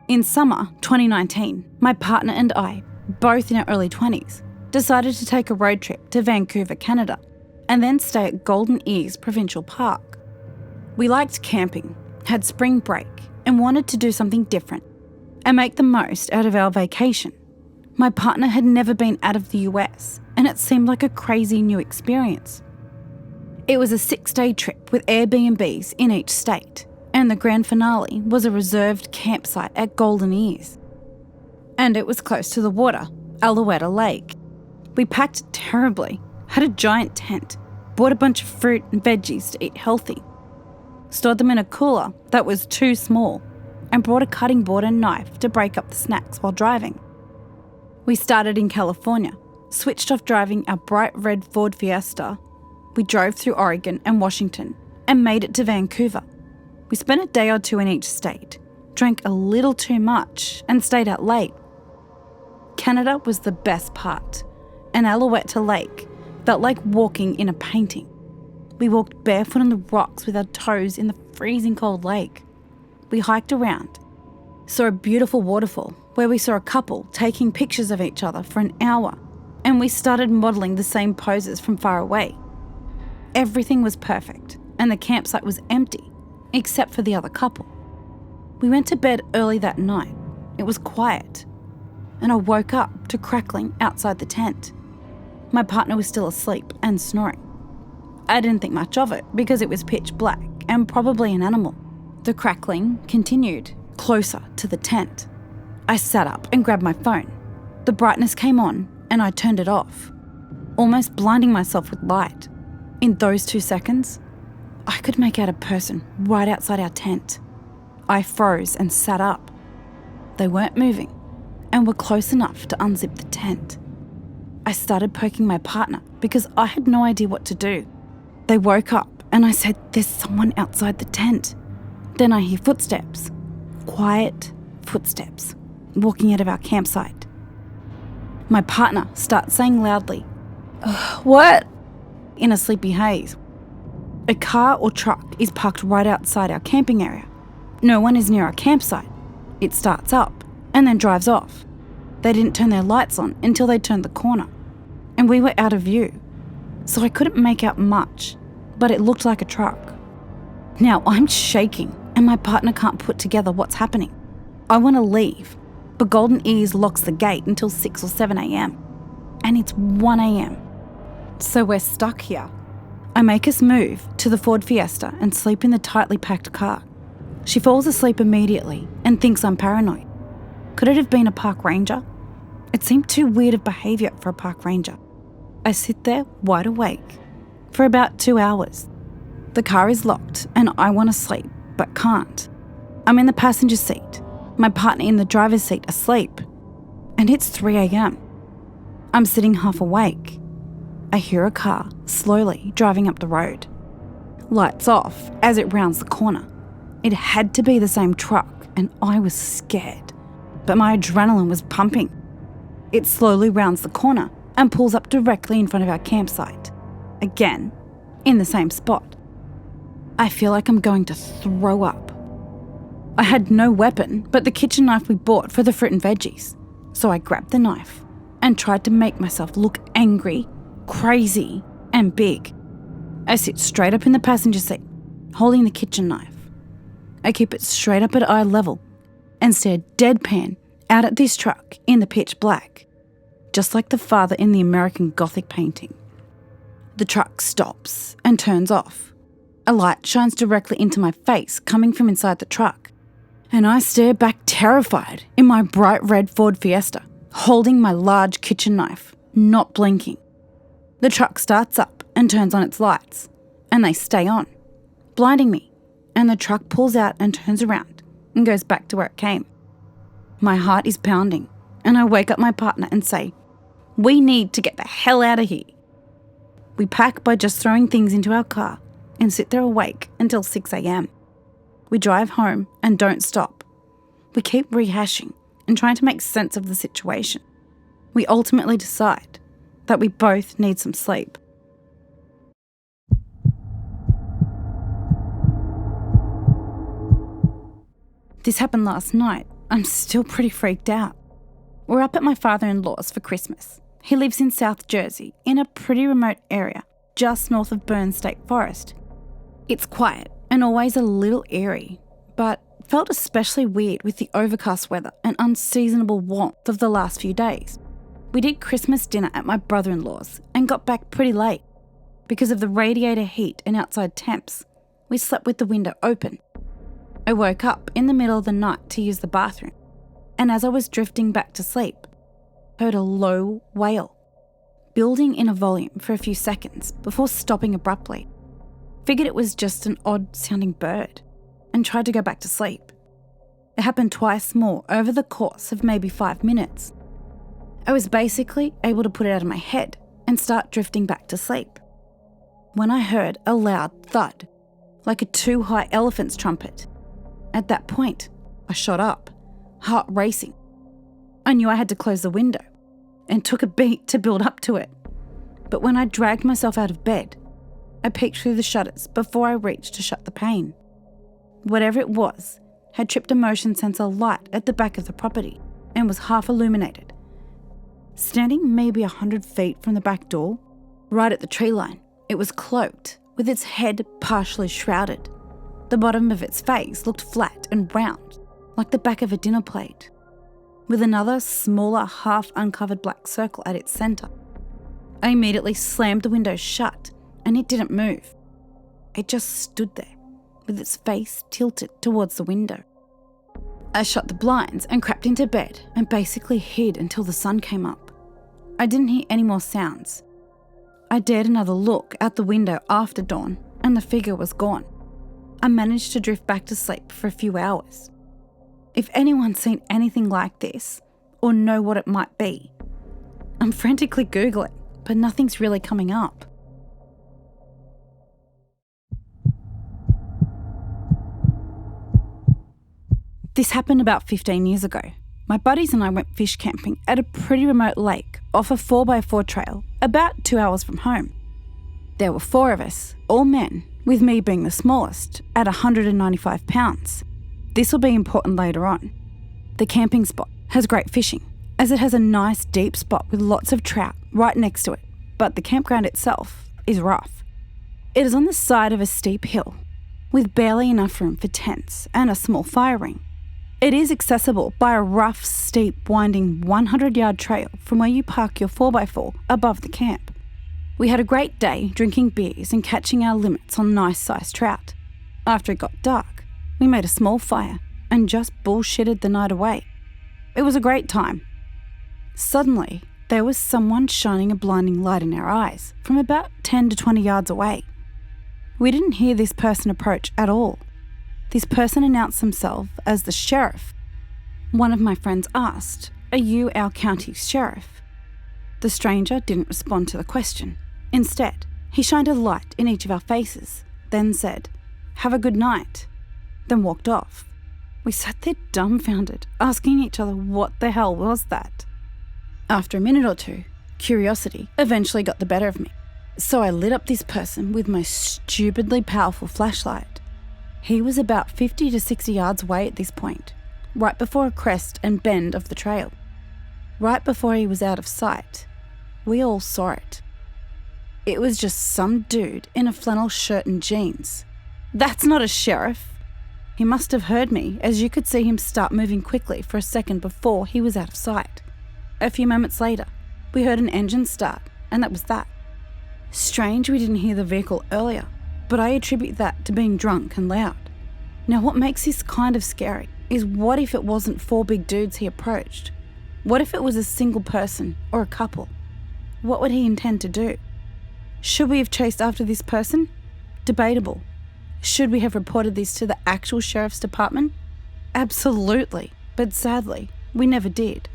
In summer 2019, my partner and I, both in our early 20s, decided to take a road trip to Vancouver, Canada, and then stay at Golden Ears Provincial Park. We liked camping, had spring break, and wanted to do something different and make the most out of our vacation. My partner had never been out of the US, and it seemed like a crazy new experience. It was a 6-day trip with Airbnbs in each state, and the grand finale was a reserved campsite at Golden Ears. And it was close to the water, Alouetta Lake. We packed terribly, had a giant tent, bought a bunch of fruit and veggies to eat healthy, stored them in a cooler that was too small, and brought a cutting board and knife to break up the snacks while driving. We started in California, switched off driving our bright red Ford Fiesta. We drove through Oregon and Washington and made it to Vancouver. We spent a day or two in each state, drank a little too much and stayed out late. Canada was the best part, and Alouetta Lake felt like walking in a painting. We walked barefoot on the rocks with our toes in the freezing cold lake. We hiked around, saw a beautiful waterfall where we saw a couple taking pictures of each other for an hour, and we started modelling the same poses from far away. Everything was perfect, and the campsite was empty, except for the other couple. We went to bed early that night. It was quiet, and I woke up to crackling outside the tent. My partner was still asleep and snoring. I didn't think much of it because it was pitch black and probably an animal. The crackling continued closer to the tent. I sat up and grabbed my phone. The brightness came on and I turned it off, almost blinding myself with light. In those 2 seconds, I could make out a person right outside our tent. I froze and sat up. They weren't moving and were close enough to unzip the tent. I started poking my partner because I had no idea what to do. They woke up and I said, "There's someone outside the tent." Then I hear footsteps, quiet footsteps, walking out of our campsite. My partner starts saying loudly, "What?" in a sleepy haze. A car or truck is parked right outside our camping area. No one is near our campsite. It starts up and then drives off. They didn't turn their lights on until they turned the corner, and we were out of view, so I couldn't make out much, but it looked like a truck. Now I'm shaking and my partner can't put together what's happening. I want to leave, but Golden Ears locks the gate until 6 or 7 a.m. and it's 1 a.m. So we're stuck here. I make us move to the Ford Fiesta and sleep in the tightly packed car. She falls asleep immediately and thinks I'm paranoid. Could it have been a park ranger? It seemed too weird of behaviour for a park ranger. I sit there wide awake for about 2 hours. The car is locked and I want to sleep, but can't. I'm in the passenger seat, my partner in the driver's seat asleep, and it's 3 a.m. I'm sitting half awake. I hear a car slowly driving up the road. Lights off as it rounds the corner. It had to be the same truck and I was scared, but my adrenaline was pumping. It slowly rounds the corner and pulls up directly in front of our campsite. Again, in the same spot. I feel like I'm going to throw up. I had no weapon but the kitchen knife we bought for the fruit and veggies, so I grabbed the knife and tried to make myself look angry, crazy, and big. I sit straight up in the passenger seat, holding the kitchen knife. I keep it straight up at eye level and stare deadpan out at this truck in the pitch black, just like the father in the American Gothic painting. The truck stops and turns off. A light shines directly into my face coming from inside the truck, and I stare back terrified in my bright red Ford Fiesta, holding my large kitchen knife, not blinking. The truck starts up and turns on its lights, and they stay on, blinding me, and the truck pulls out and turns around and goes back to where it came. My heart is pounding, and I wake up my partner and say, "We need to get the hell out of here." We pack by just throwing things into our car and sit there awake until 6 a.m. We drive home and don't stop. We keep rehashing and trying to make sense of the situation. We ultimately decide that we both need some sleep. This happened last night, I'm still pretty freaked out. We're up at my father-in-law's for Christmas. He lives in South Jersey, in a pretty remote area, just north of Byrne State Forest. It's quiet and always a little eerie, but felt especially weird with the overcast weather and unseasonable warmth of the last few days. We did Christmas dinner at my brother-in-law's and got back pretty late. Because of the radiator heat and outside temps, we slept with the window open. I woke up in the middle of the night to use the bathroom, and as I was drifting back to sleep, heard a low wail, building in a volume for a few seconds before stopping abruptly. Figured it was just an odd-sounding bird, and tried to go back to sleep. It happened twice more over the course of maybe 5 minutes. I was basically able to put it out of my head and start drifting back to sleep, when I heard a loud thud, like a too-high elephant's trumpet. At that point, I shot up, heart racing. I knew I had to close the window, and took a beat to build up to it. But when I dragged myself out of bed, I peeked through the shutters before I reached to shut the pane. Whatever it was had tripped a motion sensor light at the back of the property and was half illuminated. Standing maybe 100 feet from the back door, right at the tree line, it was cloaked, with its head partially shrouded. The bottom of its face looked flat and round, like the back of a dinner plate, with another smaller half-uncovered black circle at its centre. I immediately slammed the window shut, and it didn't move. It just stood there, with its face tilted towards the window. I shut the blinds and crept into bed and basically hid until the sun came up. I didn't hear any more sounds. I dared another look out the window after dawn, and the figure was gone. I managed to drift back to sleep for a few hours. If anyone's seen anything like this, or know what it might be, I'm frantically Googling, but nothing's really coming up. This happened about 15 years ago. My buddies and I went fish camping at a pretty remote lake off a 4x4 trail about 2 hours from home. There were 4 of us, all men, with me being the smallest, at 195 pounds. This will be important later on. The camping spot has great fishing, as it has a nice deep spot with lots of trout right next to it, but the campground itself is rough. It is on the side of a steep hill, with barely enough room for tents and a small fire ring. It is accessible by a rough, steep, winding 100-yard trail from where you park your 4x4 above the camp. We had a great day drinking beers and catching our limits on nice-sized trout. After it got dark, we made a small fire and just bullshitted the night away. It was a great time. Suddenly, there was someone shining a blinding light in our eyes from about 10 to 20 yards away. We didn't hear this person approach at all. This person announced himself as the sheriff. One of my friends asked, "Are you our county sheriff?" The stranger didn't respond to the question. Instead, he shined a light in each of our faces, then said, "Have a good night," then walked off. We sat there dumbfounded, asking each other what the hell was that. After a minute or two, curiosity eventually got the better of me, so I lit up this person with my stupidly powerful flashlight. He was about 50 to 60 yards away at this point, right before a crest and bend of the trail. Right before he was out of sight, we all saw it. It was just some dude in a flannel shirt and jeans. That's not a sheriff. He must have heard me, as you could see him start moving quickly for a second before he was out of sight. A few moments later, we heard an engine start, and that was that. Strange we didn't hear the vehicle earlier, but I attribute that to being drunk and loud. Now what makes this kind of scary is what if it wasn't 4 big dudes he approached? What if it was a single person or a couple? What would he intend to do? Should we have chased after this person? Debatable. Should we have reported this to the actual sheriff's department? Absolutely, but sadly, we never did.